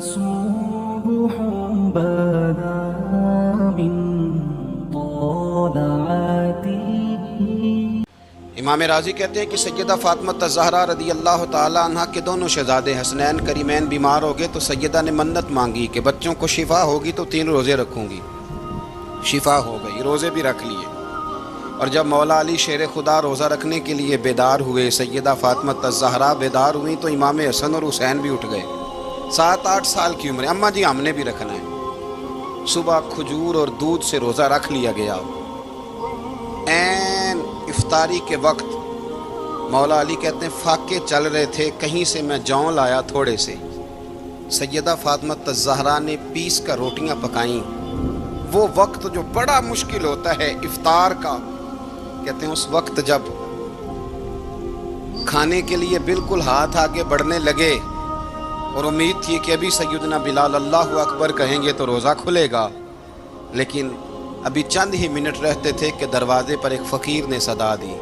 الصبح بدا من طلعته۔ امام راضی کہتے ہیں کہ سیدہ فاطمہ الزہرا رضی اللہ تعالی عنہ کے دونوں شہزادے حسنین کریمین بیمار ہو گئے تو سیدہ نے منت مانگی کہ بچوں کو شفا ہوگی تو 3 روزے رکھوں گی۔ شفا ہو گئی، روزے بھی رکھ لیے، اور جب مولا علی شیر خدا روزہ رکھنے کے لیے بیدار ہوئے، سیدہ فاطمہ الزہرا بیدار ہوئیں تو امام حسن اور حسین بھی اٹھ گئے۔ 7-8 سال کی عمر، اماں جی ہم نے بھی رکھنا ہے۔ صبح کھجور اور دودھ سے روزہ رکھ لیا گیا۔ عین افطاری کے وقت مولا علی کہتے ہیں فاقے چل رہے تھے، کہیں سے میں جون لایا تھوڑے سے، سیدہ فاطمہ الزہرا نے پیس کر روٹیاں پکائیں۔ وہ وقت جو بڑا مشکل ہوتا ہے افطار کا، کہتے ہیں اس وقت جب کھانے کے لیے بالکل ہاتھ آگے بڑھنے لگے اور امید تھی کہ ابھی سیدنا بلال اللہ اکبر کہیں گے تو روزہ کھلے گا، لیکن ابھی چند ہی منٹ رہتے تھے کہ دروازے پر ایک فقیر نے صدا دی۔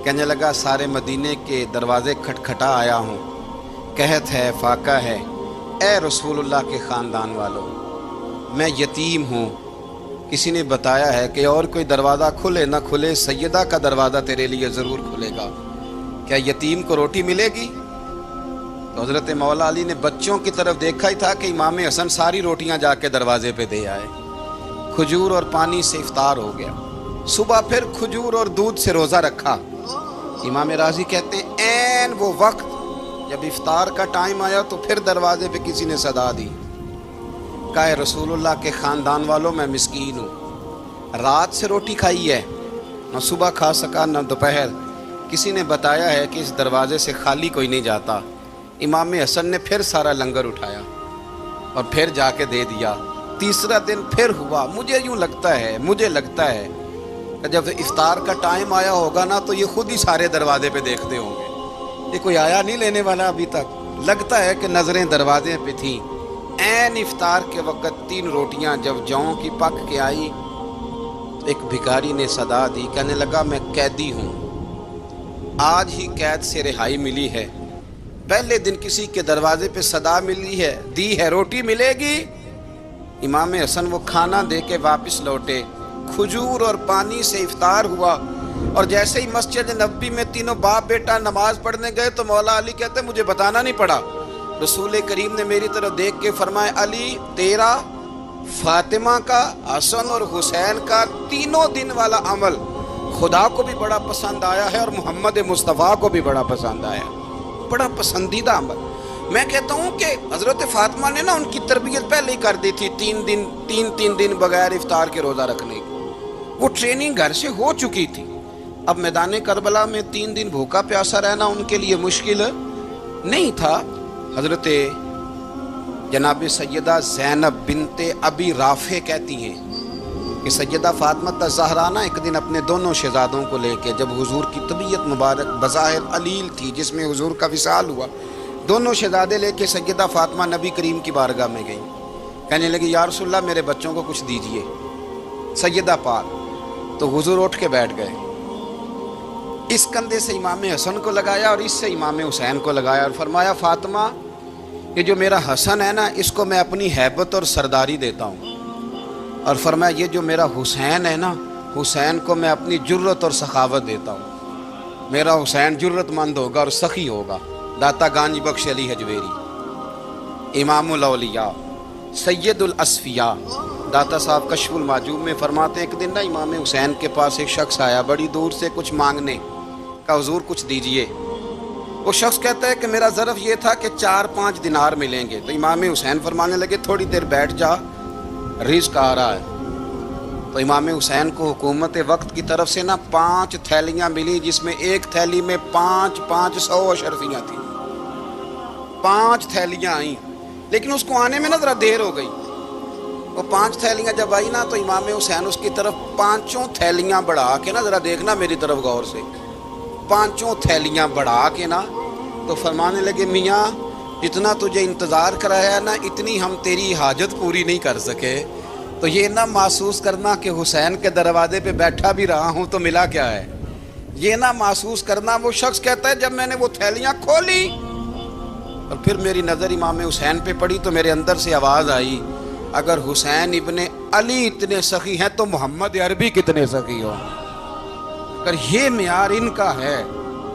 کہنے لگا سارے مدینے کے دروازے کھٹکھٹا آیا ہوں، قحط ہے، فاقہ ہے، اے رسول اللہ کے خاندان والوں، میں یتیم ہوں، کسی نے بتایا ہے کہ اور کوئی دروازہ کھلے نہ کھلے سیدہ کا دروازہ تیرے لیے ضرور کھلے گا، کیا یتیم کو روٹی ملے گی؟ تو حضرت مولا علی نے بچوں کی طرف دیکھا ہی تھا کہ امام حسن ساری روٹیاں جا کے دروازے پہ دے آئے۔ کھجور اور پانی سے افطار ہو گیا۔ صبح پھر کھجور اور دودھ سے روزہ رکھا۔ امام راضی کہتے ہیں عین وہ وقت جب افطار کا ٹائم آیا تو پھر دروازے پہ کسی نے صدا دی، کہا اے رسول اللہ کے خاندان والوں، میں مسکین ہوں، رات سے روٹی کھائی ہے، نہ صبح کھا سکا نہ دوپہر، کسی نے بتایا ہے کہ اس دروازے سے خالی کوئی نہیں جاتا۔ امام حسن نے پھر سارا لنگر اٹھایا اور پھر جا کے دے دیا۔ تیسرا دن پھر ہوا۔ مجھے لگتا ہے کہ جب افطار کا ٹائم آیا ہوگا نا تو یہ خود ہی سارے دروازے پہ دیکھتے ہوں گے، یہ کوئی آیا نہیں لینے والا ابھی تک، لگتا ہے کہ نظریں دروازے پہ تھیں۔ عین افطار کے وقت 3 روٹیاں جب جوں کی پک کے آئی، ایک بھکاری نے صدا دی، کہنے لگا میں قیدی ہوں، آج ہی قید سے رہائی ملی ہے، پہلے دن کسی کے دروازے پہ صدا ملی ہے، دی ہے، روٹی ملے گی؟ امام حسن وہ کھانا دے کے واپس لوٹے۔ کھجور اور پانی سے افطار ہوا، اور جیسے ہی مسجد نبوی میں تینوں باپ بیٹا نماز پڑھنے گئے تو مولا علی کہتے مجھے بتانا نہیں پڑا، رسول کریم نے میری طرف دیکھ کے فرمایا علی تیرا، فاطمہ کا، حسن اور حسین کا 3 دن والا عمل خدا کو بھی بڑا پسند آیا ہے اور محمد مصطفیٰ کو بھی بڑا پسند آیا، بڑا پسندیدہ عمل۔ میں کہتا ہوں کہ حضرت فاطمہ نے نا ان کی تربیت پہلے ہی کر دی تھی، 3 دن بغیر افطار کے روزہ رکھنے کی، وہ ٹریننگ گھر سے ہو چکی تھی۔ اب میدان کربلا میں 3 دن بھوکا پیاسا رہنا ان کے لیے مشکل نہیں تھا۔ حضرت جناب سیدہ زینب بنت ابی رافع کہتی ہیں کہ سیدہ فاطمہ الزہرا نا ایک دن اپنے دونوں شہزادوں کو لے کے، جب حضور کی طبیعت مبارک بظاہر علیل تھی جس میں حضور کا وصال ہوا، دونوں شہزادے لے کے سیدہ فاطمہ نبی کریم کی بارگاہ میں گئیں، کہنے لگی یا رسول اللہ میرے بچوں کو کچھ دیجئے سیدہ پاک، تو حضور اٹھ کے بیٹھ گئے، اس کندھے سے امام حسن کو لگایا اور اس سے امام حسین کو لگایا اور فرمایا فاطمہ یہ جو میرا حسن ہے نا اس کو میں اپنی ہیبت اور سرداری دیتا ہوں، اور فرمایا یہ جو میرا حسین ہے نا حسین کو میں اپنی جرت اور سخاوت دیتا ہوں، میرا حسین جرت مند ہوگا اور سخی ہوگا۔ داتا گانج بخش علی حجویری، امام الاولیاء، سید الاسفیاء، داتا صاحب کشف المعجوب میں فرماتے ہیں ایک دن نا امام حسین کے پاس ایک شخص آیا بڑی دور سے کچھ مانگنے کا، حضور کچھ دیجئے۔ وہ شخص کہتا ہے کہ میرا ظرف یہ تھا کہ 4-5 دینار ملیں گے، تو امام حسین فرمانے لگے تھوڑی دیر بیٹھ جا، رزق آ رہا ہے۔ تو امام حسین کو حکومت وقت کی طرف سے نا 5 تھیلیاں ملی، جس میں ایک تھیلی میں 500 اشرفیاں تھیں، 5 تھیلیاں آئیں، لیکن اس کو آنے میں نا ذرا دیر ہو گئی۔ وہ 5 تھیلیاں جب آئی نا تو امام حسین اس کی طرف 5 تھیلیاں بڑھا کے نا، ذرا دیکھنا میری طرف غور سے، 5 تھیلیاں بڑھا کے نا تو فرمانے لگے میاں جتنا تجھے انتظار کرایا نا اتنی ہم تیری حاجت پوری نہیں کر سکے، تو یہ نہ محسوس کرنا کہ حسین کے دروازے پہ بیٹھا بھی رہا ہوں تو ملا کیا ہے، یہ نہ محسوس کرنا۔ وہ شخص کہتا ہے جب میں نے وہ تھیلیاں کھولی اور پھر میری نظر امام حسین پہ پڑی تو میرے اندر سے آواز آئی، اگر حسین ابن علی اتنے سخی ہیں تو محمد عربی کتنے سخی ہوں۔ اگر یہ معیار ان کا ہے،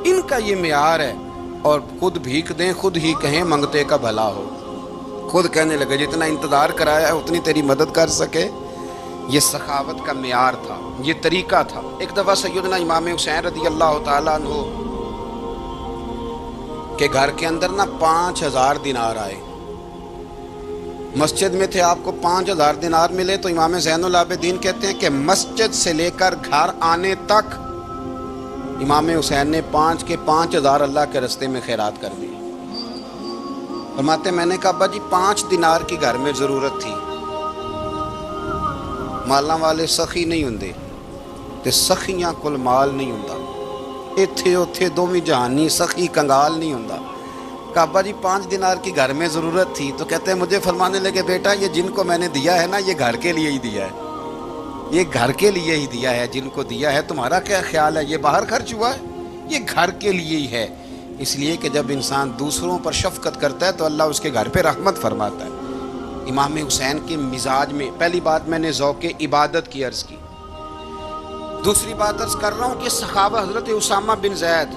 ان کا یہ معیار ہے، اور خود بھیک دیں، خود ہی کہیں منگتے کا بھلا ہو، خود کہنے لگے جتنا انتظار کرایا ہے اتنی تیری مدد کر سکے۔ یہ سخاوت کا معیار تھا، یہ طریقہ تھا۔ ایک دفعہ سیدنا امام حسین رضی اللہ تعالیٰ عنہ کے گھر کے اندر 5000 دینار آئے۔ مسجد میں تھے، آپ کو 5000 دینار ملے تو امام زین العابدین کہتے ہیں کہ مسجد سے لے کر گھر آنے تک امام حسین نے 5 کے 5000 اللہ کے رستے میں خیرات کر دی۔ فرماتے میں نے کہا ابا جی 5 دینار کی گھر میں ضرورت تھی، مالاں والے سخی نہیں ہوندے تے سخیاں کل مال نہیں ہوندا، ایتھے اوتھے دوویں جہانی سخی کنگال نہیں ہوندا۔ کہا ابا جی 5 دینار کی گھر میں ضرورت تھی، تو کہتے ہیں مجھے فرمانے لگے بیٹا یہ جن کو میں نے دیا ہے نا یہ گھر کے لیے ہی دیا ہے، یہ گھر کے لیے ہی دیا ہے، جن کو دیا ہے تمہارا کیا خیال ہے، یہ باہر خرچ ہوا ہے، یہ گھر کے لیے ہی ہے۔ اس لیے کہ جب انسان دوسروں پر شفقت کرتا ہے تو اللہ اس کے گھر پہ رحمت فرماتا ہے۔ امام حسین کے مزاج میں پہلی بات میں نے ذوق عبادت کی عرض کی، دوسری بات عرض کر رہا ہوں کہ صحابہ حضرت اسامہ بن زید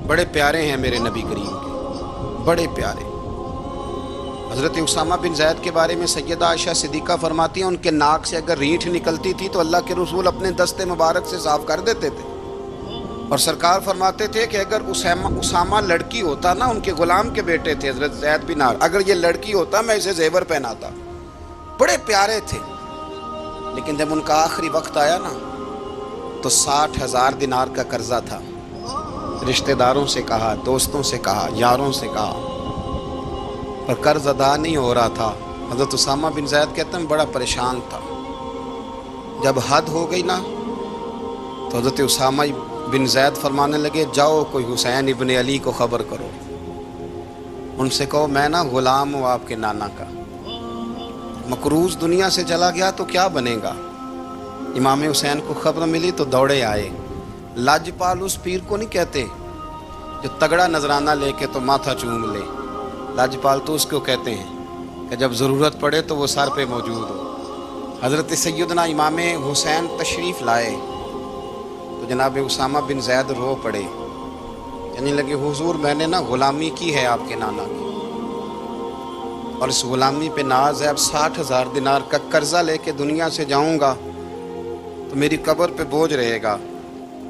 بڑے پیارے ہیں میرے نبی کریم کے، بڑے پیارے۔ حضرت اسامہ بن زید کے بارے میں سیدہ عائشہ صدیقہ فرماتی ہیں ان کے ناک سے اگر رینٹھ نکلتی تھی تو اللہ کے رسول اپنے دست مبارک سے صاف کر دیتے تھے، اور سرکار فرماتے تھے کہ اگر اسامہ لڑکی ہوتا نا، ان کے غلام کے بیٹے تھے حضرت زید بن عمرو، اگر یہ لڑکی ہوتا میں اسے زیور پہناتا۔ بڑے پیارے تھے، لیکن جب ان کا آخری وقت آیا نا تو 60,000 دینار کا قرضہ تھا، رشتہ داروں سے کہا، دوستوں سے کہا، یاروں سے کہا، پر قرض ادا نہیں ہو رہا تھا۔ حضرت اسامہ بن زید کہتے ہیں بڑا پریشان تھا۔ جب حد ہو گئی نا تو حضرت اسامہ بن زید فرمانے لگے جاؤ کوئی حسین ابن علی کو خبر کرو، ان سے کہو میں نا غلام ہوں آپ کے نانا کا، مقروض دنیا سے چلا گیا تو کیا بنے گا۔ امام حسین کو خبر ملی تو دوڑے آئے۔ لاجپال اس پیر کو نہیں کہتے جو تگڑا نذرانہ لے کے تو ماتھا چوم لے، لاجپال تو اس کو کہتے ہیں کہ جب ضرورت پڑے تو وہ سر پہ موجود ہو۔ حضرت سیدنا امام حسین تشریف لائے تو جناب اسامہ بن زید رو پڑے، کہنے لگے حضور میں نے نا غلامی کی ہے آپ کے نانا کی، اور اس غلامی پہ ناز ہے، اب 60,000 دینار کا قرضہ لے کے دنیا سے جاؤں گا تو میری قبر پہ بوجھ رہے گا۔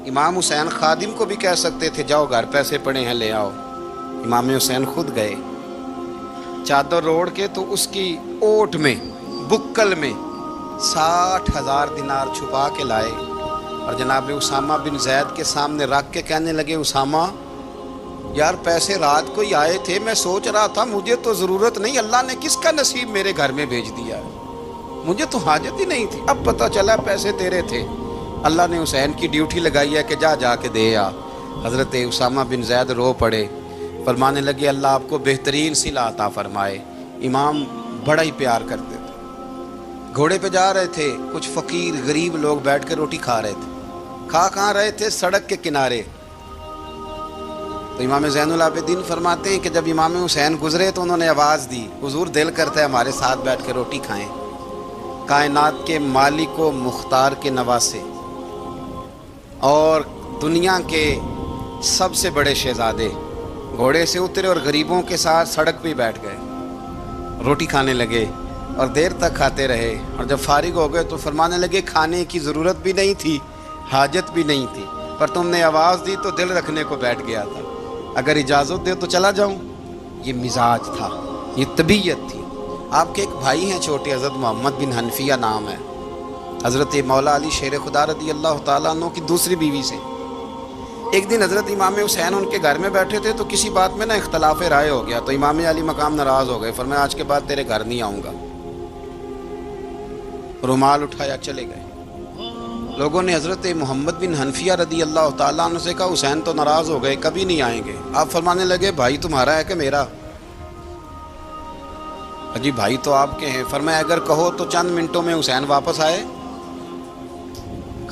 امام حسین خادم کو بھی کہہ سکتے تھے جاؤ گھر پیسے پڑے ہیں لے آؤ، امام حسین خود گئے، چادر روڑ کے تو اس کی اوٹ میں بکل میں 60,000 دینار چھپا کے لائے، اور جناب اسامہ بن زید کے سامنے رکھ کے کہنے لگے اسامہ یار پیسے رات کو ہی آئے تھے، میں سوچ رہا تھا مجھے تو ضرورت نہیں، اللہ نے کس کا نصیب میرے گھر میں بھیج دیا ہے، مجھے تو حاجت ہی نہیں تھی، اب پتہ چلا پیسے تیرے تھے، اللہ نے حسین کی ڈیوٹی لگائی ہے کہ جا کے دے آ۔ حضرت اسامہ بن زید رو پڑے، فرمانے لگے اللہ آپ کو بہترین صلہ عطا فرمائے۔ امام بڑا ہی پیار کرتے تھے۔ گھوڑے پہ جا رہے تھے، کچھ فقیر غریب لوگ بیٹھ کے روٹی کھا رہے تھے، کہاں رہے تھے، سڑک کے کنارے۔ تو امام زین العابدین فرماتے ہیں کہ جب امام حسین گزرے تو انہوں نے آواز دی حضور دل کرتا ہے ہمارے ساتھ بیٹھ کے روٹی کھائیں۔ کائنات کے مالک و مختار کے نواسے اور دنیا کے سب سے بڑے شہزادے گھوڑے سے اترے اور غریبوں کے ساتھ سڑک پہ بیٹھ گئے، روٹی کھانے لگے اور دیر تک کھاتے رہے، اور جب فارغ ہو گئے تو فرمانے لگے کھانے کی ضرورت بھی نہیں تھی، حاجت بھی نہیں تھی، پر تم نے آواز دی تو دل رکھنے کو بیٹھ گیا تھا، اگر اجازت دے تو چلا جاؤں۔ یہ مزاج تھا، یہ طبیعت تھی۔ آپ کے ایک بھائی ہیں چھوٹے، حضرت محمد بن حنفیہ نام ہے، حضرت مولا علی شیر خدا رضی اللہ تعالیٰ عنہ کی دوسری بیوی سے۔ ایک دن حضرت امام حسین ان کے گھر میں بیٹھے تھے تو کسی بات میں نا اختلاف رائے ہو گیا، تو امام علی مقام ناراض ہو گئے، فرمایا آج کے بعد تیرے گھر نہیں آؤں گا، رومال اٹھایا چلے گئے۔ لوگوں نے حضرت محمد بن حنفیہ رضی اللہ تعالیٰ عنہ سے کہا حسین تو ناراض ہو گئے، کبھی نہیں آئیں گے۔ آپ فرمانے لگے بھائی تمہارا ہے کہ میرا؟ جی بھائی تو آپ کے ہیں۔ فرمایا اگر کہو تو چند منٹوں میں حسین واپس آئے۔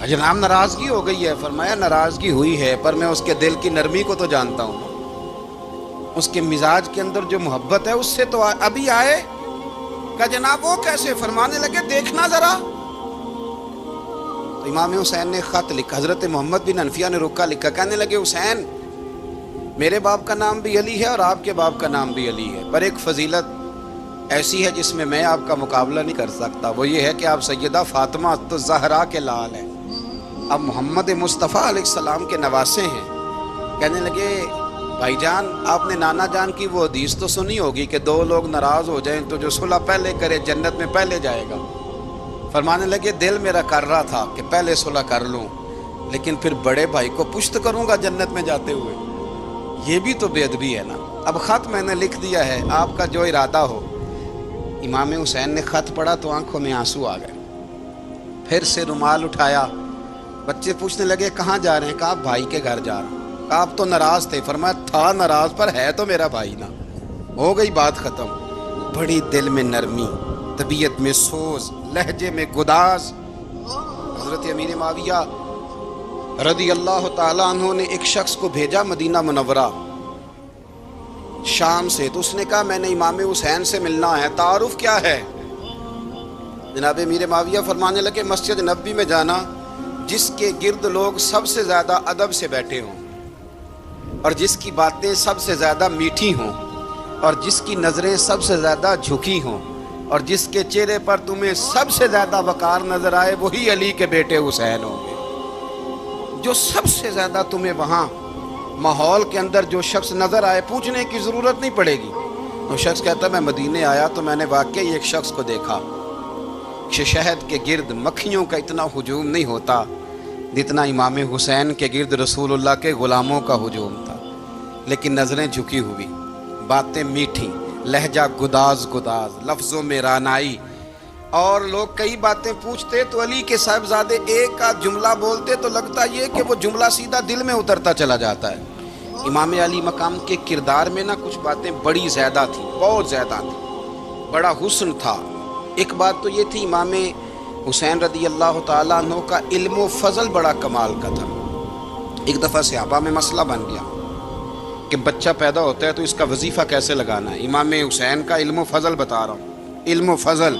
جناب ناراضگی ہو گئی ہے۔ فرمایا ناراضگی ہوئی ہے پر میں اس کے دل کی نرمی کو تو جانتا ہوں، اس کے مزاج کے اندر جو محبت ہے اس سے تو ابھی آئے. کہ جناب وہ کیسے؟ فرمانے لگے دیکھنا ذرا. تو امام حسین نے خط لکھا، حضرت محمد بن حنفیہ نے رکا لکھا، کہنے لگے حسین میرے باپ کا نام بھی علی ہے اور آپ کے باپ کا نام بھی علی ہے، پر ایک فضیلت ایسی ہے جس میں آپ کا مقابلہ نہیں کر سکتا، وہ یہ ہے کہ آپ سیدہ فاطمہ الزہرا کے لال ہیں، اب محمد مصطفیٰ علیہ السلام کے نواسے ہیں. کہنے لگے بھائی جان آپ نے نانا جان کی وہ حدیث تو سنی ہوگی کہ دو لوگ ناراض ہو جائیں تو جو صلح پہلے کرے جنت میں پہلے جائے گا. فرمانے لگے دل میرا کر رہا تھا کہ پہلے صلح کر لوں، لیکن پھر بڑے بھائی کو پشت کروں گا جنت میں جاتے ہوئے، یہ بھی تو بے ادبی ہے نا. اب خط میں نے لکھ دیا ہے، آپ کا جو ارادہ ہو. امام حسین نے خط پڑھا تو آنکھوں میں آنسو آ گئے. پھر سے رومال اٹھایا، بچے پوچھنے لگے کہاں جا رہے ہیں؟ کہا بھائی کے گھر جا رہا ہوں. کہا آپ تو ناراض تھے؟ فرمایا تھا ناراض پر ہے تو میرا بھائی نا. ہو گئی بات ختم. بڑی دل میں نرمی، طبیعت میں سوز، لہجے میں گداز. حضرت امیر معاویہ رضی اللہ تعالیٰ عنہ نے ایک شخص کو بھیجا مدینہ منورہ شام سے، تو اس نے کہا میں نے امام حسین سے ملنا ہے، تعارف کیا ہے؟ جناب امیر معاویہ فرمانے لگے مسجد نبوی میں جانا جس کے گرد لوگ سب سے زیادہ ادب سے بیٹھے ہوں اور جس کی باتیں سب سے زیادہ میٹھی ہوں اور جس کی نظریں سب سے زیادہ جھکی ہوں اور جس کے چہرے پر تمہیں سب سے زیادہ وقار نظر آئے وہی علی کے بیٹے حسین ہوں گے. جو سب سے زیادہ تمہیں وہاں ماحول کے اندر جو شخص نظر آئے پوچھنے کی ضرورت نہیں پڑے گی. وہ شخص کہتا میں مدینے آیا تو میں نے واقعی ایک شخص کو دیکھا کہ شہد کے گرد مکھیوں کا اتنا ہجوم نہیں ہوتا جتنا امام حسین کے گرد رسول اللہ کے غلاموں کا ہجوم تھا، لیکن نظریں جھکی ہوئی، باتیں میٹھی، لہجہ گداز گداز، لفظوں میں رانائی. اور لوگ کئی باتیں پوچھتے تو علی کے صاحبزادے ایک آدھ جملہ بولتے تو لگتا یہ کہ وہ جملہ سیدھا دل میں اترتا چلا جاتا ہے. امام علی مقام کے کردار میں نا کچھ باتیں بڑی زیادہ تھیں، بہت زیادہ تھیں، بڑا حسن تھا. ایک بات تو یہ تھی امام حسین رضی اللہ تعالیٰ عنہ کا علم و فضل بڑا کمال کا تھا. ایک دفعہ صحابہ میں مسئلہ بن گیا کہ بچہ پیدا ہوتا ہے تو اس کا وظیفہ کیسے لگانا ہے. امام حسین کا علم و فضل بتا رہا ہوں، علم و فضل.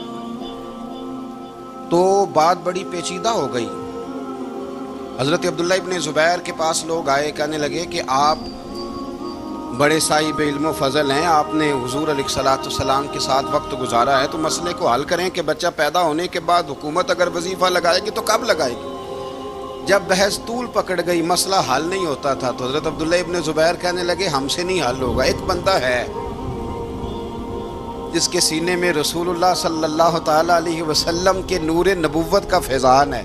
تو بات بڑی پیچیدہ ہو گئی. حضرت عبداللہ ابن زبیر کے پاس لوگ آئے، کہنے لگے کہ آپ بڑے صاحب علم و فضل ہیں، آپ نے حضور علیہ الصلوۃ والسلام کے ساتھ وقت گزارا ہے، تو مسئلے کو حل کریں کہ بچہ پیدا ہونے کے بعد حکومت اگر وظیفہ لگائے گی تو کب لگائے گی. جب بحث طول پکڑ گئی، مسئلہ حل نہیں ہوتا تھا، تو حضرت عبداللہ ابن زبیر کہنے لگے ہم سے نہیں حل ہوگا. ایک بندہ ہے جس کے سینے میں رسول اللہ صلی اللہ تعالیٰ علیہ وسلم کے نور نبوت کا فیضان ہے،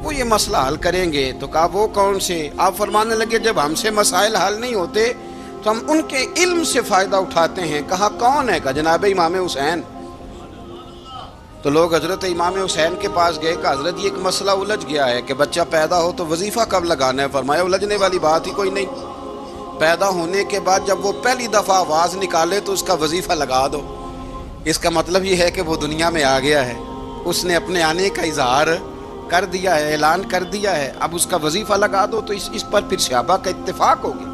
وہ یہ مسئلہ حل کریں گے. تو کہا وہ کون سے؟ آپ فرمانے لگے جب ہم سے مسائل حل نہیں ہوتے تو ہم ان کے علم سے فائدہ اٹھاتے ہیں. کہا کون ہے؟ کہا جناب امام حسین. تو لوگ حضرت امام حسین کے پاس گئے، کہ حضرت یہ ایک مسئلہ الجھ گیا ہے کہ بچہ پیدا ہو تو وظیفہ کب لگانا ہے. فرمایا الجھنے والی بات ہی کوئی نہیں، پیدا ہونے کے بعد جب وہ پہلی دفعہ آواز نکالے تو اس کا وظیفہ لگا دو. اس کا مطلب یہ ہے کہ وہ دنیا میں آ گیا ہے، اس نے اپنے آنے کا اظہار کر دیا ہے، اعلان کر دیا ہے، اب اس کا وظیفہ لگا دو. تو اس پر پھر صحابہ کا اتفاق ہو گیا.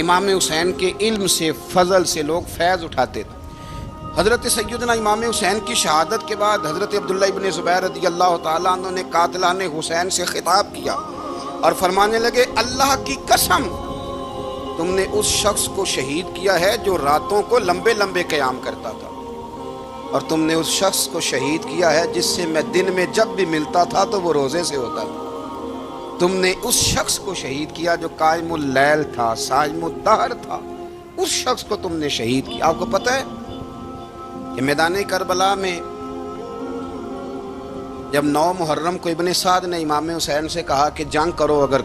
امام حسین کے علم سے، فضل سے لوگ فیض اٹھاتے تھے. حضرت سیدنا امام حسین کی شہادت کے بعد حضرت عبداللہ ابن زبیر رضی اللہ تعالیٰ عنہ نے قاتلان حسین سے خطاب کیا اور فرمانے لگے اللہ کی قسم تم نے اس شخص کو شہید کیا ہے جو راتوں کو لمبے لمبے قیام کرتا تھا، اور تم نے اس شخص کو شہید کیا ہے جس سے میں دن میں جب بھی ملتا تھا تو وہ روزے سے ہوتا تھا. تم نے اس شخص کو شہید کیا جو قائم اللیل تھا، صائم الدہر تھا، اس شخص کو تم نے شہید کیا. آپ کو پتہ ہے کہ میدان کربلا میں جب 9 محرم کو ابن سعد نے امام حسین سے کہا کہ جنگ کرو اگر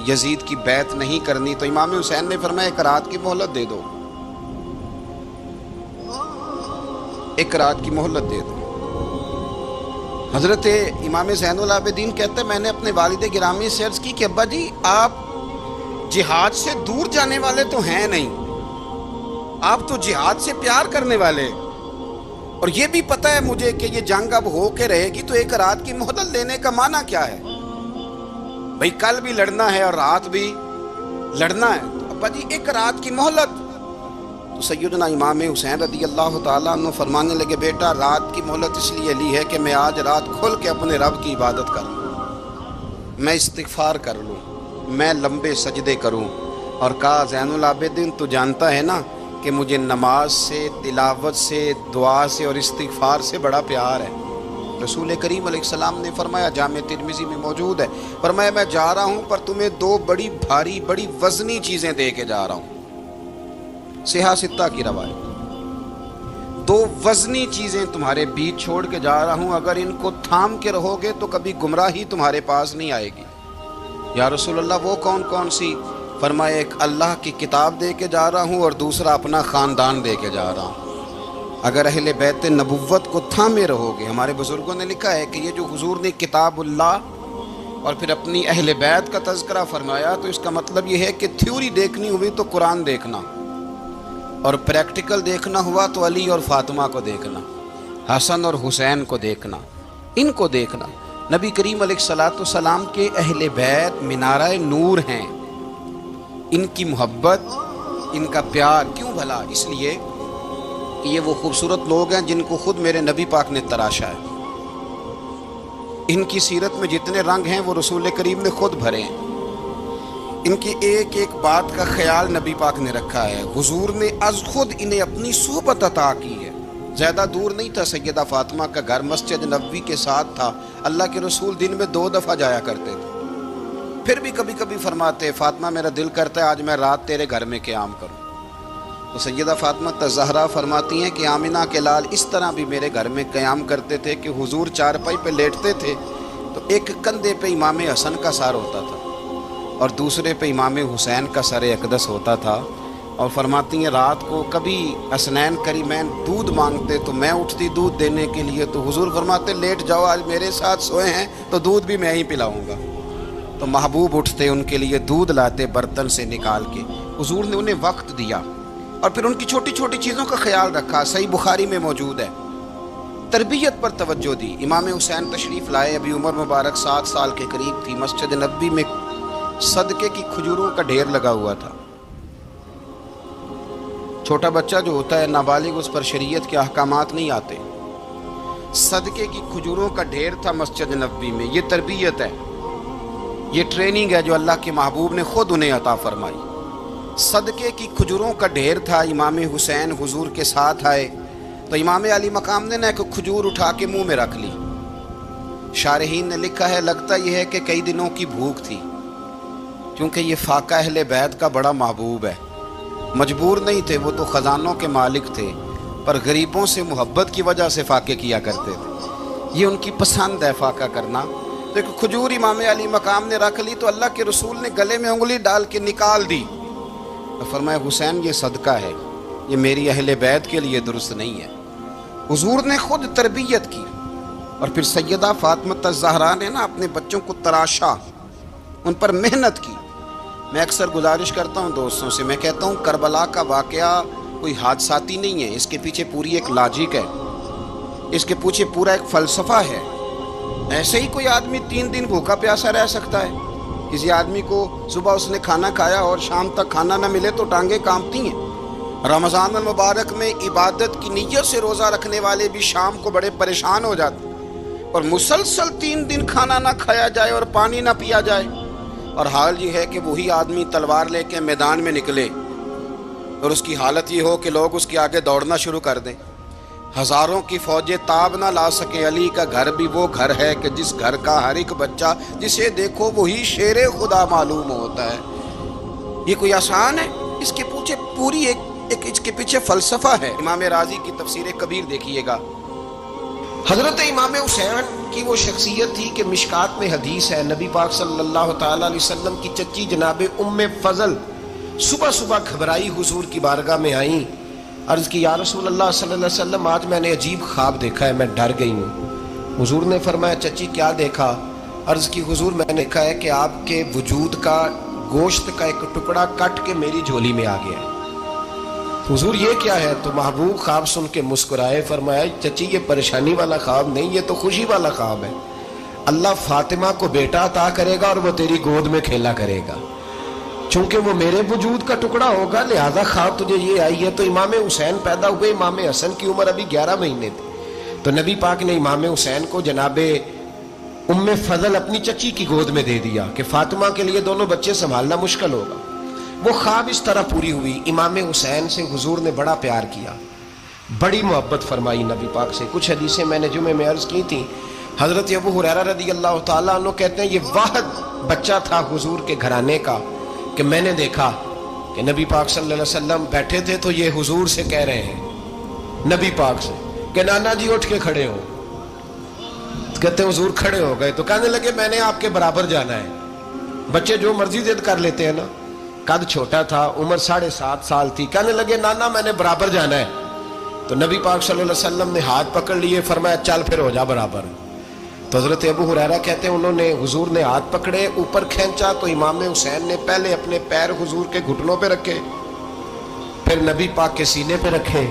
یزید کی بیعت نہیں کرنی، تو امام حسین نے فرمایا ایک رات کی مہلت دے دو، ایک رات کی مہلت دے دو. حضرت امام زین العابدین کہتے ہیں میں نے اپنے والد گرامی سے عرض کی کہ ابا جی آپ جہاد سے دور جانے والے تو ہیں نہیں، آپ تو جہاد سے پیار کرنے والے، اور یہ بھی پتہ ہے مجھے کہ یہ جنگ اب ہو کے رہے گی، تو ایک رات کی مہلت لینے کا معنی کیا ہے؟ بھئی کل بھی لڑنا ہے اور رات بھی لڑنا ہے. تو ابا جی ایک رات کی مہلت. تو سیدنا امام حسین رضی اللہ تعالیٰ عنہ فرمانے لگے بیٹا رات کی مہلت اس لیے لی ہے کہ میں آج رات کھل کے اپنے رب کی عبادت کروں، میں استغفار کر لوں، میں لمبے سجدے کروں۔ اور کہا زین العابدین تو جانتا ہے نا کہ مجھے نماز سے، تلاوت سے، دعا سے اور استغفار سے بڑا پیار ہے۔ رسول کریم علیہ السلام نے فرمایا، جامع ترمذی میں موجود ہے، فرمایا میں جا رہا ہوں پر تمہیں دو بڑی بھاری بڑی وزنی چیزیں دے کے جا رہا ہوں۔ صحیح ستہ کی روایت، دو وزنی چیزیں تمہارے بیچ چھوڑ کے جا رہا ہوں، اگر ان کو تھام کے رہو گے تو کبھی گمراہی تمہارے پاس نہیں آئے گی۔ یا رسول اللہ وہ کون کون سی؟ فرمایا ایک اللہ کی کتاب دے کے جا رہا ہوں اور دوسرا اپنا خاندان دے کے جا رہا ہوں۔ اگر اہل بیت نبوت کو تھامے رہو گے، ہمارے بزرگوں نے لکھا ہے کہ یہ جو حضور نے کتاب اللہ اور پھر اپنی اہل بیت کا تذکرہ فرمایا تو اس کا مطلب یہ ہے کہ تھیوری دیکھنی ہوئی تو قرآن دیکھنا، اور پریکٹیکل دیکھنا ہوا تو علی اور فاطمہ کو دیکھنا، حسن اور حسین کو دیکھنا، ان کو دیکھنا۔ نبی کریم علیہ الصلوۃ والسلام کے اہل بیت منارہ نور ہیں، ان کی محبت، ان کا پیار کیوں بھلا؟ اس لیے کہ یہ وہ خوبصورت لوگ ہیں جن کو خود میرے نبی پاک نے تراشا ہے۔ ان کی سیرت میں جتنے رنگ ہیں وہ رسول کریم نے خود بھرے ہیں۔ ان کی ایک ایک بات کا خیال نبی پاک نے رکھا ہے۔ حضور نے از خود انہیں اپنی صحبت عطا کی ہے۔ زیادہ دور نہیں تھا سیدہ فاطمہ کا گھر، مسجد نبوی کے ساتھ تھا۔ اللہ کے رسول دن میں 2 دفعہ جایا کرتے تھے، پھر بھی کبھی کبھی فرماتے فاطمہ میرا دل کرتا ہے آج میں رات تیرے گھر میں قیام کروں۔ تو سیدہ فاطمہ الزہرا فرماتی ہیں کہ آمنہ کے لال اس طرح بھی میرے گھر میں قیام کرتے تھے کہ حضور چارپائی پہ لیٹتے تھے تو ایک کندھے پہ امام حسن کا سر ہوتا تھا اور دوسرے پہ امام حسین کا سر اقدس ہوتا تھا۔ اور فرماتی ہیں رات کو کبھی حسنین کریمین دودھ مانگتے تو میں اٹھتی دودھ دینے کے لیے، تو حضور فرماتے لیٹ جاؤ آج میرے ساتھ سوئے ہیں تو دودھ بھی میں ہی پلاؤں گا۔ تو محبوب اٹھتے ان کے لیے دودھ لاتے برتن سے نکال کے۔ حضور نے انہیں وقت دیا اور پھر ان کی چھوٹی چھوٹی چیزوں کا خیال رکھا۔ صحیح بخاری میں موجود ہے، تربیت پر توجہ دی۔ امام حسین تشریف لائے، ابھی عمر مبارک 7 سال کے قریب تھی۔ مسجد نبوی میں صدقے کی کھجوروں کا ڈھیر لگا ہوا تھا۔ چھوٹا بچہ جو ہوتا ہے نابالغ، اس پر شریعت کے احکامات نہیں آتے۔ صدقے کی کھجوروں کا ڈھیر تھا مسجد نبوی میں۔ یہ تربیت ہے، یہ ٹریننگ ہے جو اللہ کے محبوب نے خود انہیں عطا فرمائی۔ صدقے کی کھجوروں کا ڈھیر تھا۔ امام حسین حضور کے ساتھ آئے تو امام علی مقام نے نہ ایک کھجور اٹھا کے منہ میں رکھ لی۔ شارحین نے لکھا ہے لگتا یہ ہے کہ کئی دنوں کی بھوک تھی، کیونکہ یہ فاقہ اہل بیت کا بڑا محبوب ہے۔ مجبور نہیں تھے، وہ تو خزانوں کے مالک تھے، پر غریبوں سے محبت کی وجہ سے فاقے کیا کرتے تھے۔ یہ ان کی پسند ہے فاقہ کرنا۔ تو ایک کھجور امام علی مقام نے رکھ لی تو اللہ کے رسول نے گلے میں انگلی ڈال کے نکال دی۔ فرمایا حسین یہ صدقہ ہے، یہ میری اہل بیت کے لیے درست نہیں ہے۔ حضور نے خود تربیت کی۔ اور پھر سیدہ فاطمہ الزہرا نے نا اپنے بچوں کو تراشا، ان پر محنت کی۔ میں اکثر گزارش کرتا ہوں دوستوں سے، میں کہتا ہوں کربلا کا واقعہ کوئی حادثاتی نہیں ہے، اس کے پیچھے پوری ایک لاجک ہے، اس کے پیچھے پورا ایک فلسفہ ہے۔ ایسے ہی کوئی آدمی 3 دن بھوکا پیاسا رہ سکتا ہے؟ کسی آدمی کو صبح اس نے کھانا کھایا اور شام تک کھانا نہ ملے تو ٹانگیں کانپتی ہیں۔ رمضان المبارک میں عبادت کی نیت سے روزہ رکھنے والے بھی شام کو بڑے پریشان ہو جاتے ہیں، اور مسلسل 3 دن کھانا نہ کھایا جائے اور پانی نہ پیا جائے، اور حال یہ ہے کہ وہی آدمی تلوار لے کے میدان میں نکلے اور اس کی حالت یہ ہو کہ لوگ اس کے آگے دوڑنا شروع کر دیں۔ ہزاروں کی فوجیں تاب نہ لا سکے۔ علی کا گھر بھی وہ گھر ہے کہ جس گھر کا ہر ایک بچہ جسے دیکھو وہی شیر خدا معلوم ہوتا ہے۔ یہ کوئی آسان ہے؟ اس کے پیچھے پوری ایک اس کے پیچھے فلسفہ ہے۔ امام راضی کی تفسیر کبیر دیکھیے گا۔ حضرت امام حسین کی وہ شخصیت تھی کہ مشکات میں حدیث ہے، نبی پاک صلی اللہ تعالیٰ علیہ وسلم کی چچی جناب ام فضل صبح صبح گھبرائی حضور کی بارگاہ میں آئیں، عرض کی یا رسول اللہ صلی اللہ علیہ وسلم آج میں نے عجیب خواب دیکھا ہے، میں ڈر گئی ہوں۔ حضور نے فرمایا چچی کیا دیکھا؟ عرض کی حضور میں نے کہا ہے کہ آپ کے وجود کا گوشت کا ایک ٹکڑا کٹ کے میری جھولی میں آ گیا ہے۔ حضور یہ کیا ہے؟ تو محبوب خواب سن کے مسکرائے، فرمایا چچی یہ پریشانی والا خواب نہیں، یہ تو خوشی والا خواب ہے۔ اللہ فاطمہ کو بیٹا عطا کرے گا اور وہ تیری گود میں کھیلا کرے گا۔ چونکہ وہ میرے وجود کا ٹکڑا ہوگا لہذا خواہ تجھے یہ آئی ہے. تو امام حسین پیدا ہوئے, امام حسن کی عمر ابھی 11 مہینے تھی. تو نبی پاک نے امام حسین کو جناب ام فضل اپنی چچی کی گود میں دے دیا کہ فاطمہ کے لیے دونوں بچے سنبھالنا مشکل ہوگا. وہ خواب اس طرح پوری ہوئی. امام حسین سے حضور نے بڑا پیار کیا, بڑی محبت فرمائی نبی پاک سے. کچھ حدیثیں میں نے جمعے میں عرض کی تھیں. حضرت ابو ہریرہ رضی اللہ تعالیٰ عنہ کہتے ہیں یہ واحد بچہ تھا حضور کے گھرانے کا کہ میں نے دیکھا کہ نبی پاک صلی اللہ علیہ وسلم بیٹھے تھے تو یہ حضور سے کہہ رہے ہیں, نبی پاک سے, کہ نانا جی اٹھ کے کھڑے ہو. کہتے ہیں حضور کھڑے ہو گئے تو کہنے لگے میں نے آپ کے برابر جانا ہے. بچے جو مرضی ضد کر لیتے ہیں نا. قد چھوٹا تھا, عمر 7.5 سال تھی. کہنے لگے نانا میں نے برابر جانا ہے. تو نبی پاک صلی اللہ علیہ وسلم نے ہاتھ پکڑ لیے, فرمایا چل پھر ہو جا برابر. تو حضرت ابو ہریرہ کہتے ہیں انہوں نے حضور نے ہاتھ پکڑے, اوپر کھینچا تو امام حسین نے پہلے اپنے پیر حضور کے گھٹنوں پہ رکھے, پھر نبی پاک کے سینے پہ رکھے,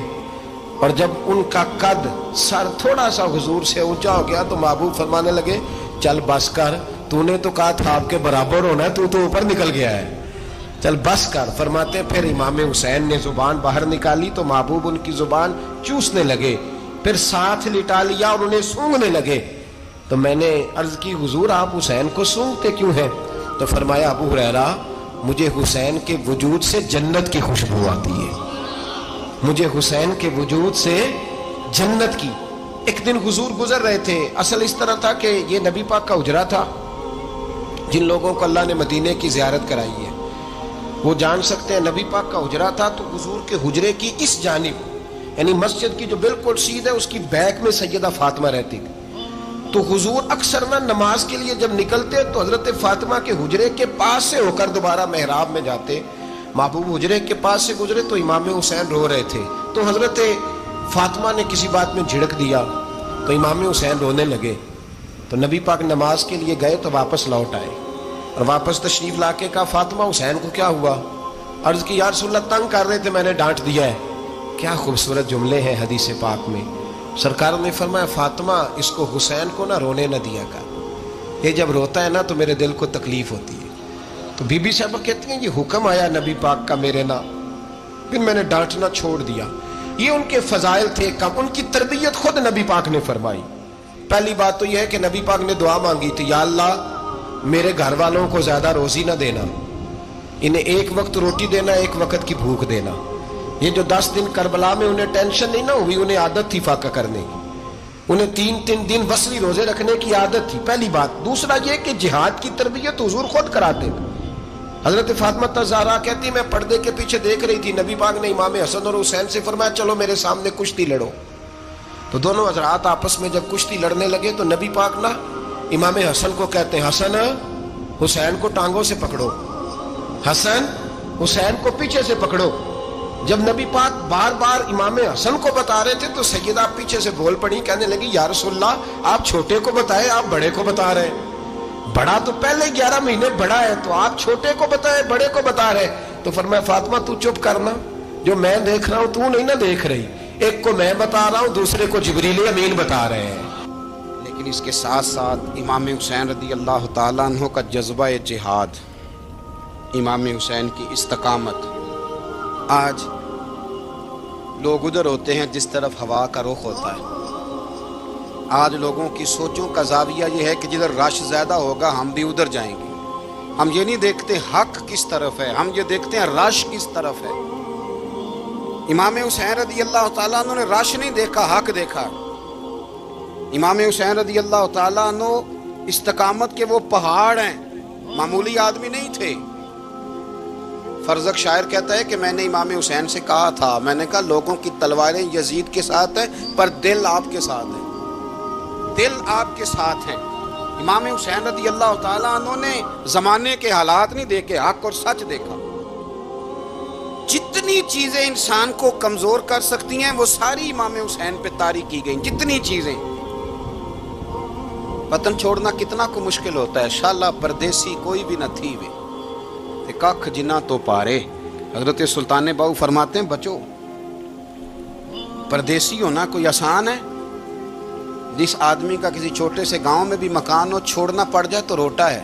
اور جب ان کا قد سر تھوڑا سا حضور سے اونچا ہو گیا تو محبوب فرمانے لگے چل بس کر, تو نے تو کہا تھا آپ کے برابر ہونا ہے, تو اوپر نکل گیا ہے, چل بس کر. فرماتے پھر امام حسین نے زبان باہر نکالی تو محبوب ان کی زبان چوسنے لگے, پھر ساتھ لٹا لیا اور انہیں سونگھنے لگے. تو میں نے عرض کی حضور آپ حسین کو سونگتے کیوں ہیں؟ تو فرمایا ابو ہریرہ مجھے حسین کے وجود سے جنت کی خوشبو آتی ہے, مجھے حسین کے وجود سے جنت کی. ایک دن حضور گزر رہے تھے. اصل اس طرح تھا کہ یہ نبی پاک کا حجرہ تھا. جن لوگوں کو اللہ نے مدینے کی زیارت کرائی ہے وہ جان سکتے ہیں نبی پاک کا حجرہ تھا. تو حضور کے حجرے کی اس جانب یعنی مسجد کی جو بالکل سیدھ ہے اس کی بیک میں سیدہ فاطمہ رہتی تھی. تو حضور اکثر نہ نماز کے لیے جب نکلتے تو حضرت فاطمہ کے حجرے کے پاس سے ہو کر دوبارہ محراب میں جاتے. محبوب حجرے کے پاس سے گزرے تو امام حسین رو رہے تھے. تو حضرت فاطمہ نے کسی بات میں جھڑک دیا تو امام حسین رونے لگے. تو نبی پاک نماز کے لیے گئے تو واپس لوٹ آئے, اور واپس تشریف لا کے کہا فاطمہ حسین کو کیا ہوا؟ عرض کی یا رسول اللہ تنگ کر رہے تھے میں نے ڈانٹ دیا ہے. کیا خوبصورت جملے ہیں حدیث پاک میں. سرکار نے فرمایا فاطمہ اس کو حسین کو نہ رونے نہ دیا کر, یہ جب روتا ہے نا تو میرے دل کو تکلیف ہوتی ہے. تو بی بی صاحبہ کہتی ہیں یہ حکم آیا نبی پاک کا میرے نا, پھر میں نے ڈانٹنا چھوڑ دیا. یہ ان کے فضائل تھے کم, ان کی تربیت خود نبی پاک نے فرمائی. پہلی بات تو یہ ہے کہ نبی پاک نے دعا مانگی تھی یا اللہ میرے گھر والوں کو زیادہ روزی نہ دینا, انہیں ایک وقت روٹی دینا, ایک وقت کی بھوک دینا. یہ جو 10 دن کربلا میں انہیں ٹینشن نہیں نہ ہوئی, انہیں عادت تھی فاقہ کرنے کی, انہیں 3 دن وصلی روزے رکھنے کی عادت تھی. پہلی بات. دوسرا یہ کہ جہاد کی تربیت حضور خود کراتے. حضرت فاطمہ زہرا کہتی میں پردے کے پیچھے دیکھ رہی تھی, نبی پاک نے امام حسن اور حسین سے فرمایا چلو میرے سامنے کشتی لڑو. تو دونوں حضرات آپس میں جب کشتی لڑنے لگے تو نبی پاک نا امام حسن کو کہتے ہیں حسن حسین کو ٹانگوں سے پکڑو, حسن حسین کو پیچھے سے پکڑو. جب نبی پاک بار بار امام حسن کو بتا رہے تھے تو سیدہ پیچھے سے بول پڑی, کہنے لگی یا رسول اللہ آپ چھوٹے کو بتائے آپ بڑے کو بتا رہے ہیں. بڑا تو پہلے 11 مہینے بڑا ہے تو آپ چھوٹے کو بتائے بڑے کو بتا رہے. تو فرمایا فاطمہ تو چپ کرنا, جو میں دیکھ رہا ہوں تو نہیں نہ دیکھ رہی, ایک کو میں بتا رہا ہوں دوسرے کو جبریل امین بتا رہے ہیں. لیکن اس کے ساتھ ساتھ امام حسین رضی اللہ تعالیٰ عنہ کا جذبہ جہاد, امام حسین کی استقامت. آج لوگ ادھر ہوتے ہیں جس طرف ہوا کا رخ ہوتا ہے. آج لوگوں کی سوچوں کا زاویہ یہ ہے کہ جدھر رش زیادہ ہوگا ہم بھی ادھر جائیں گے. ہم یہ نہیں دیکھتے حق کس طرف ہے, ہم یہ دیکھتے ہیں رش کس طرف ہے. امام حسین رضی اللہ تعالیٰ عنہ نے رش نہیں دیکھا, حق دیکھا. امام حسین رضی اللہ تعالیٰ عنہ استقامت کے وہ پہاڑ ہیں, معمولی آدمی نہیں تھے. فرزق شاعر کہتا ہے کہ میں نے امام حسین سے کہا تھا, میں نے کہا لوگوں کی تلواریں یزید کے ساتھ ہیں پر دل آپ کے ساتھ ہے, دل آپ کے ساتھ ہیں. امام حسین رضی اللہ تعالیٰ عنہ نے زمانے کے حالات نہیں دیکھے, حق اور سچ دیکھا. جتنی چیزیں انسان کو کمزور کر سکتی ہیں وہ ساری امام حسین پہ طاری کی گئیں. جتنی چیزیں, وطن چھوڑنا کتنا کو مشکل ہوتا ہے. شالا پردیسی کوئی بھی نہ تھی وے کخ جنہ تو پارے. حضرت سلطان باؤ فرماتے ہیں بچو پردیسی ہونا کوئی آسان ہے؟ جس آدمی کا کسی چھوٹے سے گاؤں میں بھی مکان ہو چھوڑنا پڑ جائے تو روٹا ہے.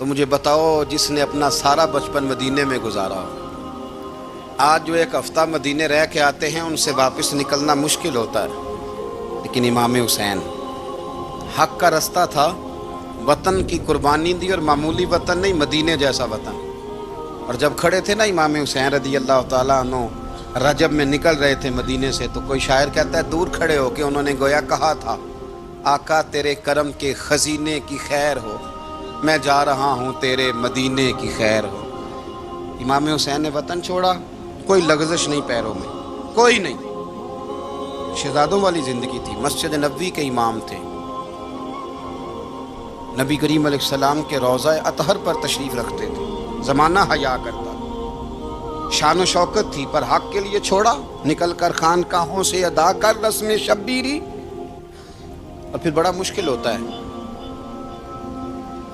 تو مجھے بتاؤ جس نے اپنا سارا بچپن مدینے میں گزارا ہو، آج جو ایک ہفتہ مدینے رہ کے آتے ہیں ان سے واپس نکلنا مشکل ہوتا ہے. لیکن امام حسین حق کا رستہ تھا، وطن کی قربانی دی، اور معمولی وطن نہیں، مدینے جیسا وطن. اور جب کھڑے تھے نا امام حسین رضی اللہ تعالیٰ عنہ رجب میں نکل رہے تھے مدینے سے، تو کوئی شاعر کہتا ہے دور کھڑے ہو کے انہوں نے گویا کہا تھا، آقا تیرے کرم کے خزینے کی خیر ہو، میں جا رہا ہوں تیرے مدینے کی خیر ہو. امام حسین نے وطن چھوڑا، کوئی لغزش نہیں پیروں میں، کوئی نہیں. شہزادوں والی زندگی تھی، مسجد نبوی کے امام تھے، نبی کریم علیہ السلام کے روضہ اطہر پر تشریف رکھتے تھے، زمانہ حیا کرتا، شان و شوکت تھی، پر حق کے لیے چھوڑا، نکل کر خانقاہوں سے ادا کر رسم شبیری. اور پھر بڑا مشکل ہوتا ہے،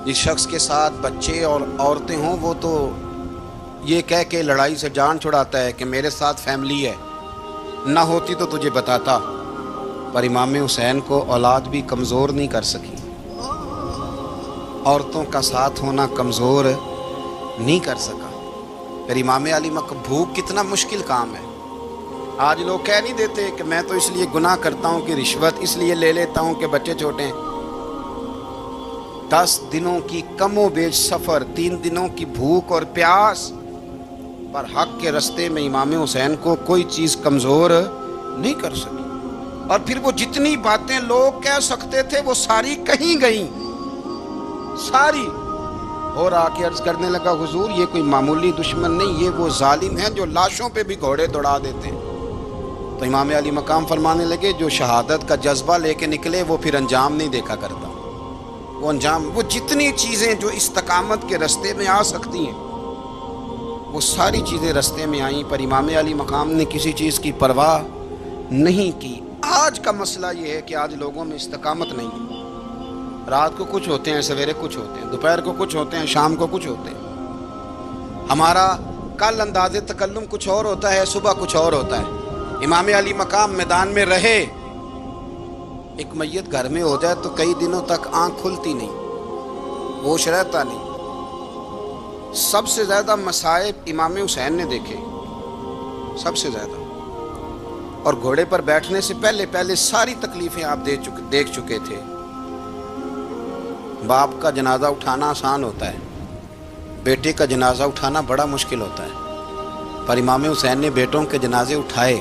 جس شخص کے ساتھ بچے اور عورتیں ہوں وہ تو یہ کہہ کے لڑائی سے جان چھڑاتا ہے کہ میرے ساتھ فیملی ہے، نہ ہوتی تو تجھے بتاتا. پر امام حسین کو اولاد بھی کمزور نہیں کر سکی، عورتوں کا ساتھ ہونا کمزور نہیں کر سکا. پھر امام علی بھوک کتنا مشکل کام ہے. آج لوگ کہہ نہیں دیتے کہ میں تو اس لیے گناہ کرتا ہوں کہ رشوت اس لیے لے لیتا ہوں کہ بچے چھوٹے ہیں. 10 دنوں کی کم و بیش سفر، 3 دنوں کی بھوک اور پیاس، پر حق کے رستے میں امام حسین کو کوئی چیز کمزور نہیں کر سکی. اور پھر وہ جتنی باتیں لوگ کہہ سکتے تھے وہ ساری کہیں گئیں، ساری. اور آ کے عرض کرنے لگا حضور یہ کوئی معمولی دشمن نہیں، یہ وہ ظالم ہیں جو لاشوں پہ بھی گھوڑے دوڑا دیتے ہیں. تو امام علی مقام فرمانے لگے جو شہادت کا جذبہ لے کے نکلے وہ پھر انجام نہیں دیکھا کرتا. وہ انجام، وہ جتنی چیزیں جو استقامت کے رستے میں آ سکتی ہیں وہ ساری چیزیں رستے میں آئیں، پر امام علی مقام نے کسی چیز کی پرواہ نہیں کی. آج کا مسئلہ یہ ہے کہ آج لوگوں میں استقامت نہیں ہے. رات کو کچھ ہوتے ہیں، سویرے کچھ ہوتے ہیں، دوپہر کو کچھ ہوتے ہیں، شام کو کچھ ہوتے ہیں. ہمارا کل انداز تکلم کچھ اور ہوتا ہے، صبح کچھ اور ہوتا ہے. امام علی مقام میدان میں رہے، ایک میت گھر میں ہو جائے تو کئی دنوں تک آنکھ کھلتی نہیں، ہوش رہتا نہیں. سب سے زیادہ مصائب امام حسین نے دیکھے، سب سے زیادہ. اور گھوڑے پر بیٹھنے سے پہلے ساری تکلیفیں آپ دیکھ چکے تھے. باپ کا جنازہ اٹھانا آسان ہوتا ہے، بیٹے کا جنازہ اٹھانا بڑا مشکل ہوتا ہے. پر امام حسین نے بیٹوں کے جنازے اٹھائے.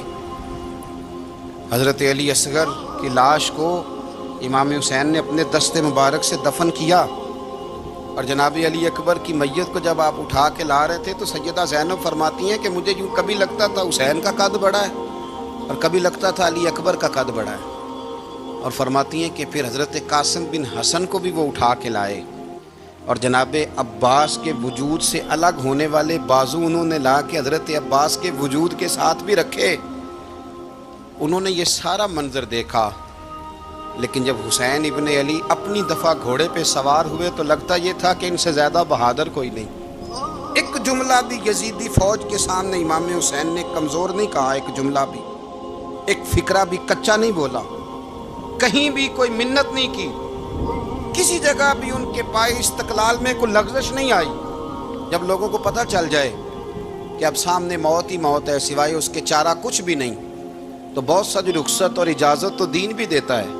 حضرت علی اصغر کی لاش کو امام حسین نے اپنے دست مبارک سے دفن کیا. اور جناب علی اکبر کی میت کو جب آپ اٹھا کے لا رہے تھے تو سیدہ زینب فرماتی ہیں کہ مجھے یوں کبھی لگتا تھا حسین کا قد بڑا ہے اور کبھی لگتا تھا علی اکبر کا قد بڑا ہے. اور فرماتی ہیں کہ پھر حضرت قاسم بن حسن کو بھی وہ اٹھا کے لائے، اور جناب عباس کے وجود سے الگ ہونے والے بازو انہوں نے لا کے حضرت عباس کے وجود کے ساتھ بھی رکھے. انہوں نے یہ سارا منظر دیکھا. لیکن جب حسین ابن علی اپنی دفعہ گھوڑے پہ سوار ہوئے تو لگتا یہ تھا کہ ان سے زیادہ بہادر کوئی نہیں. ایک جملہ بھی یزیدی فوج کے سامنے امام حسین نے کمزور نہیں کہا، ایک جملہ بھی، ایک فکرہ بھی کچا نہیں بولا، کہیں بھی کوئی منت نہیں کی، کسی جگہ بھی ان کے پائے استقلال میں کوئی لغزش نہیں آئی. جب لوگوں کو پتہ چل جائے کہ اب سامنے موت ہی موت ہے، سوائے اس کے چارہ کچھ بھی نہیں، تو بہت ساری رخصت اور اجازت تو دین بھی دیتا ہے.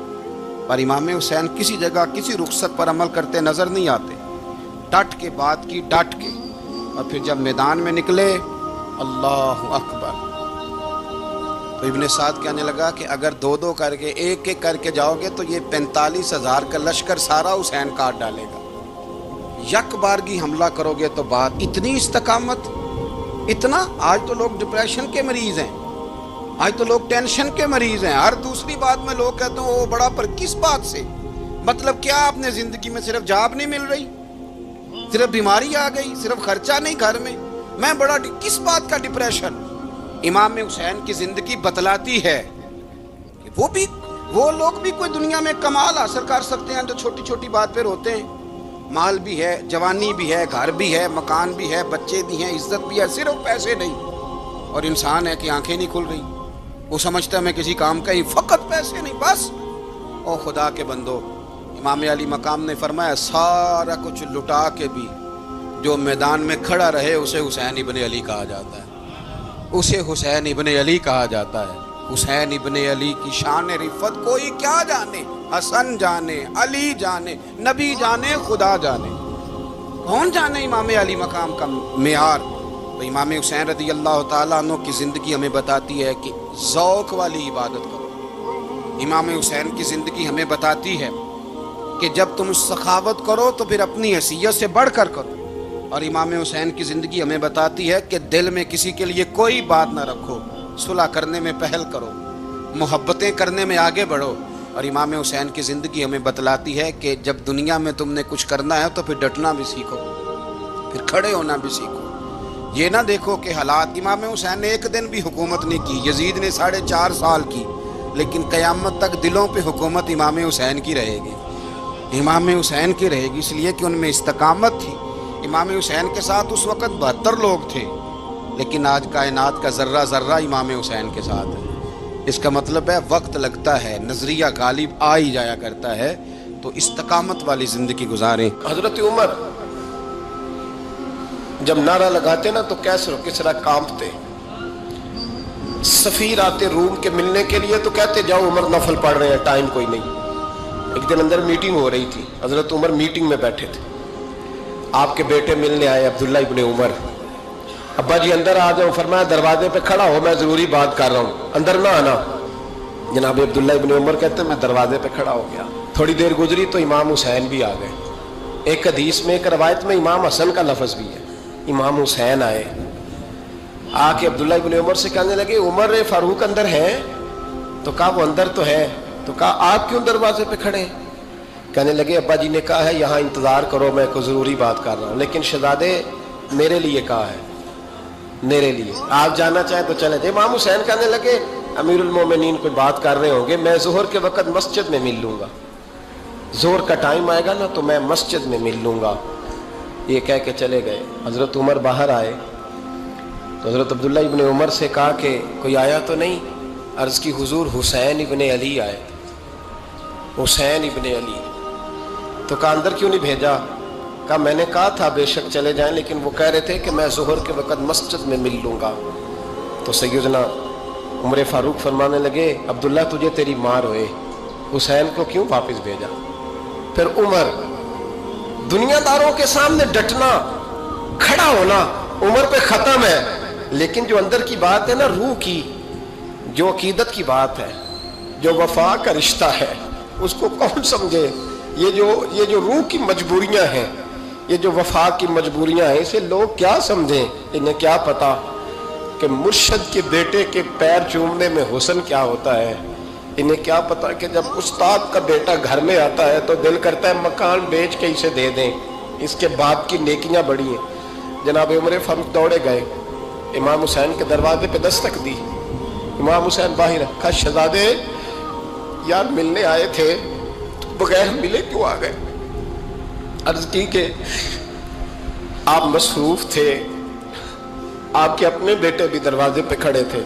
پر امام حسین کسی جگہ کسی رخصت پر عمل کرتے نظر نہیں آتے. ڈٹ کے بات کی، ڈٹ کے. اور پھر جب میدان میں نکلے، اللہ اکبر، تو ابن سعد کہنے لگا کہ اگر 2 کر کے ایک کر کے جاؤ گے تو یہ 45,000 کا لشکر سارا حسین کاٹ ڈالے گا. یک بارگی حملہ کرو گے تو بات. اتنی استقامت، اتنا. آج تو لوگ ڈپریشن کے مریض ہیں، آج تو لوگ ٹینشن کے مریض ہیں. ہر دوسری بات میں لوگ کہتے ہیں وہ بڑا، پر کس بات سے؟ مطلب کیا آپ نے زندگی میں صرف جاب نہیں مل رہی، صرف بیماری آ گئی، صرف خرچہ نہیں گھر میں بڑا، کس بات کا ڈپریشن؟ امام حسین کی زندگی بتلاتی ہے کہ وہ لوگ بھی کوئی دنیا میں کمال حاصل کر سکتے ہیں جو چھوٹی چھوٹی بات پہ روتے ہیں. مال بھی ہے، جوانی بھی ہے، گھر بھی ہے، مکان بھی ہے، بچے بھی ہیں، عزت بھی ہے، صرف پیسے نہیں. اور انسان ہے کہ آنکھیں نہیں کھل رہی، وہ سمجھتا ہے میں کسی کام کا ہی، فقط پیسے نہیں بس. او خدا کے بندو، امام علی مقام نے فرمایا سارا کچھ لٹا کے بھی جو میدان میں کھڑا رہے اسے حسین ابن علی کہا جاتا ہے، اسے حسین ابن علی کہا جاتا ہے۔ حسین ابن علی کی شان رفت کوئی کیا جانے، حسن جانے، علی جانے، نبی جانے، خدا جانے، کون جانے امام علی مقام کا معیار۔ تو امام حسین رضی اللہ تعالیٰ عنہ کی زندگی ہمیں بتاتی ہے کہ ذوق والی عبادت کرو۔ امام حسین کی زندگی ہمیں بتاتی ہے کہ جب تم سخاوت کرو تو پھر اپنی حیثیت سے بڑھ کر کرو، اور امام حسین کی زندگی ہمیں بتاتی ہے کہ دل میں کسی کے لیے کوئی بات نہ رکھو، صلح کرنے میں پہل کرو، محبتیں کرنے میں آگے بڑھو۔ اور امام حسین کی زندگی ہمیں بتلاتی ہے کہ جب دنیا میں تم نے کچھ کرنا ہے تو پھر ڈٹنا بھی سیکھو، پھر کھڑے ہونا بھی سیکھو۔ یہ نہ دیکھو کہ حالات، امام حسین نے ایک دن بھی حکومت نہیں کی، یزید نے 4.5 سال کی، لیکن قیامت تک دلوں پہ حکومت امام حسین کی رہے گی، امام حسین کی رہے گی، اس لیے کہ ان میں استقامت تھی۔ امام حسین کے ساتھ اس وقت 72 لوگ تھے، لیکن آج کائنات کا ذرہ ذرہ امام حسین کے ساتھ ہے۔ اس کا مطلب ہے وقت لگتا ہے، نظریہ غالب آ ہی جایا کرتا ہے، تو استقامت والی زندگی گزاریں۔ حضرت عمر جب نعرہ لگاتے نا تو کیسر و کسرا کانپتے، سفیر آتے روم کے ملنے کے لیے تو کہتے جاؤ عمر نفل پڑھ رہے ہیں، ٹائم کوئی نہیں۔ ایک دن اندر میٹنگ ہو رہی تھی، حضرت عمر میٹنگ میں بیٹھے تھے، آپ کے بیٹے ملنے آئے عبداللہ ابن عمر، ابا جی اندر آ جاؤ، فرمایا دروازے پہ کھڑا ہو، میں ضروری بات کر رہا ہوں، اندر نہ آنا۔ جناب عبداللہ ابن عمر کہتے ہیں میں دروازے پہ کھڑا ہو گیا، تھوڑی دیر گزری تو امام حسین بھی آ گئے۔ ایک حدیث میں، ایک روایت میں امام حسن کا لفظ بھی ہے، امام حسین آئے، آ کے عبداللہ ابن عمر سے کہنے لگے عمر فاروق اندر ہے؟ تو کہا وہ اندر تو ہے۔ تو کہا آپ کیوں دروازے پہ کھڑے ہیں؟ کہنے لگے ابا جی نے کہا ہے یہاں انتظار کرو، میں کوئی ضروری بات کر رہا ہوں، لیکن شہزادے میرے لیے کہا ہے، میرے لیے آپ جانا چاہیں تو چلے جائیں۔ امام حسین کہنے لگے امیر المومنین کوئی بات کر رہے ہوں گے، میں ظہر کے وقت مسجد میں مل لوں گا، ظہر کا ٹائم آئے گا نا تو میں مسجد میں مل لوں گا۔ یہ کہہ کے چلے گئے۔ حضرت عمر باہر آئے تو حضرت عبداللہ ابن عمر سے کہا کہ کوئی آیا تو نہیں؟ عرض کی حضور حسین ابن علی آئے، حسین ابن علی۔ تو کہا اندر کیوں نہیں بھیجا؟ کہا میں نے کہا تھا بے شک چلے جائیں، لیکن وہ کہہ رہے تھے کہ میں ظہر کے وقت مسجد میں مل لوں گا۔ تو سیدنا عمر فاروق فرمانے لگے عبداللہ تجھے تیری مار ہوئے، حسین کو کیوں واپس بھیجا؟ پھر عمر دنیا داروں کے سامنے ڈٹنا، کھڑا ہونا عمر پہ ختم ہے، لیکن جو اندر کی بات ہے نا، روح کی، جو عقیدت کی بات ہے، جو وفا کا رشتہ ہے، اس کو کون سمجھے؟ یہ جو روح کی مجبوریاں ہیں، یہ جو وفا کی مجبوریاں ہیں، اسے لوگ کیا سمجھیں؟ انہیں کیا پتا کہ مرشد کے بیٹے کے پیر چومنے میں حسن کیا ہوتا ہے؟ انہیں کیا پتا کہ جب استاد کا بیٹا گھر میں آتا ہے تو دل کرتا ہے مکان بیچ کے اسے دے دیں، اس کے باپ کی نیکیاں بڑی ہیں۔ جناب عمر فاروق دوڑے گئے، امام حسین کے دروازے پہ دستک دی، امام حسین باہر کہا شہزادے یار ملنے آئے تھے، بغیر ملے کیوں آ گئے؟ عرض کی کہ آپ مصروف تھے، آپ کے اپنے بیٹے بھی دروازے پہ کھڑے تھے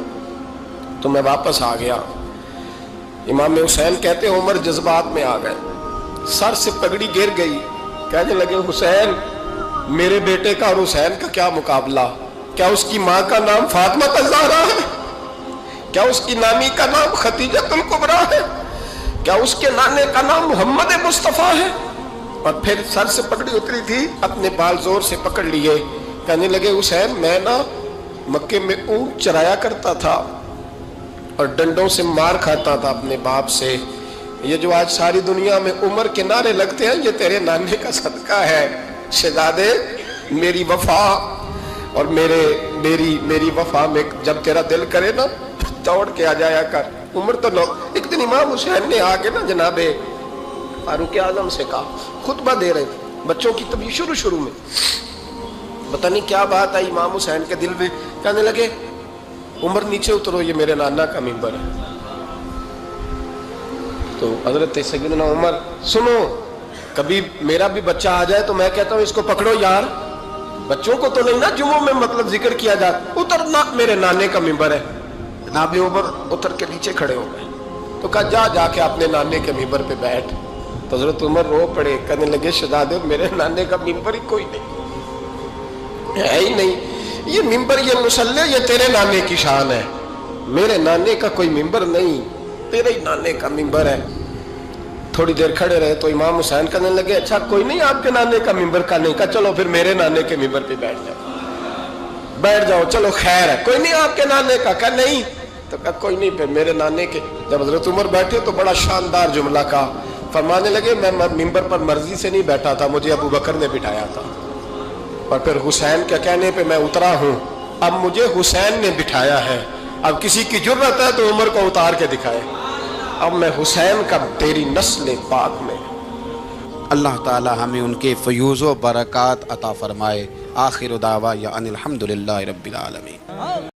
تو میں واپس آ گیا۔ امام حسین کہتے ہیں عمر جذبات میں آ گئے، سر سے پگڑی گر گئی، کہنے لگے حسین میرے بیٹے کا اور حسین کا کیا مقابلہ؟ کیا اس کی ماں کا نام فاطمہ الزہرا ہے؟ کیا اس کی نانی کا نام خدیجہ الکبریٰ ہے؟ کیا اس کے نانے کا نام محمد مصطفیٰ ہے؟ اور پھر سر سے پگڑی اتری تھی، اپنے بال زور سے پکڑ لیے، کہنے لگے حسین میں نا مکے میں اونٹ چرایا کرتا تھا اور ڈنڈوں سے مار کھاتا تھا اپنے باپ سے، یہ جو آج ساری دنیا میں عمر کے نعرے لگتے ہیں یہ تیرے نانے کا صدقہ ہے۔ شہزادے میری وفا اور میری وفا میں جب تیرا دل کرے نا دوڑ کے آ جایا کر۔ عمر تو نو ایک دن امام حسین نے آگے نا جناب فاروق اعظم سے کہا، خطبہ دے رہے تھے بچوں کی تبھی شروع میں، پتہ نہیں کیا بات آئی امام حسین کے دل میں، کہنے لگے عمر نیچے اترو، یہ میرے نانا کا منبر ہے۔ تو حضرت سیدنا عمر سنو، کبھی میرا بھی بچہ آ جائے تو میں کہتا ہوں اس کو پکڑو یار، بچوں کو تو نہیں نا جمعوں میں مطلب ذکر کیا جاتا، اترنا میرے نانے کا منبر ہے۔ جناب عمر اتر کے نیچے کھڑے ہو گئے تو کہا جا کے اپنے نانے کے منبر پہ بیٹھ۔ تو حضرت عمر رو پڑے، کہنے لگے شہزادے میرے نانے کا ممبر ہی کوئی نہیں ہے ہی نہیں، یہ ممبر یہ مصلی یہ تیرے نانے کی شان ہے، میرے نانے کا کوئی ممبر نہیں، تیرے ہی نانے کا ممبر ہے۔ تھوڑی دیر کھڑے رہے تو امام حسین کہنے لگے اچھا کوئی نہیں آپ کے نانے کا ممبر کا نہیں، کہا چلو پھر میرے نانے کے ممبر پہ بیٹھ جاؤ چلو خیر ہے، کوئی نہیں آپ کے نانے کا، کہا نہیں، تو کہا کوئی نہیں پھر میرے نانے کے۔ جب حضرت عمر بیٹھے تو بڑا شاندار جملہ کہا، فرمانے لگے میں ممبر پر مرضی سے نہیں بیٹھا تھا، مجھے ابو بکر نے بٹھایا تھا، اور پھر حسین کے کہنے پہ میں اترا ہوں، اب مجھے حسین نے بٹھایا ہے، اب کسی کی جرت ہے تو عمر کو اتار کے دکھائے، اب میں حسین کا تیری نسل پاک میں۔ اللہ تعالی ہمیں ان کے فیوز و برکات عطا فرمائے۔ آخر دعوانا ان الحمدللہ رب العالمین۔